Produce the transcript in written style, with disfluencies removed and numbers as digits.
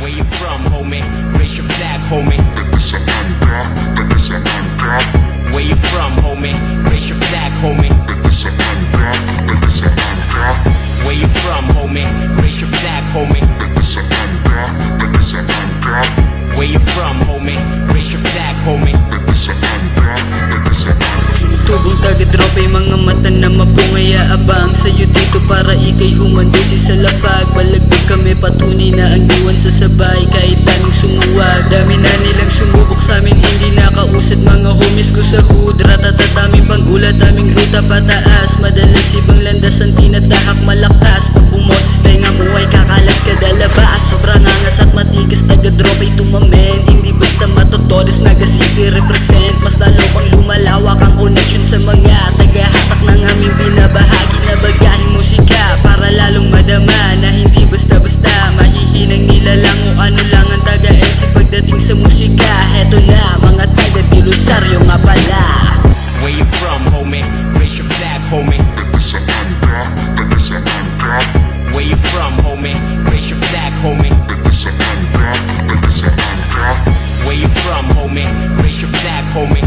Where you from, homie? Raise your flag, homie. Taga-saan ka? Taga-saan ka? Where you from, homie? Raise your flag, homie. Taga-saan ka? Taga-saan ka? Where you from, homie? Raise your flag, homie. Taga-saan ka? Taga-saan ka? Where you from, homie? Raise your flag, homie. Taga-saan ka? Taga-saan ka? Tubong taga-drop ay mga mata na mapungaya abang sa'yo dito para ikay humandusi sa lapag. Balagbag kami patunay na ang diwan sa sabay kahit daming sumuwag. Dami na nilang sumubok sa'min hindi nakausad mga homies ko sa hood. Ratatat aming panggulat aming ruta pataas. Madalas ibang landasan tinatahak malakas. Pag bumoses tenga mo ay kakalas kada labas. Sobrang angas at matigas taga-drop ay tumamen. Hindi basta matotodes naga-city represent. Mas lalo pang lumalawak ang connection sa mga tagahatak ng aming binabahagi na bagahing musika. Para lalong madama na hindi basta-basta mahihinang nila lang o ano lang ang taga-NC pagdating sa musika. Heto na mga taga-Dilusaryo nga pala. Where you from, homie? Raise your flag, homie. Taga-saan ka? Taga-saan ka? Where you from, homie? Raise your flag, homie. Taga-saan ka? Taga-saan ka? Where you from, homie? Raise your flag, homie.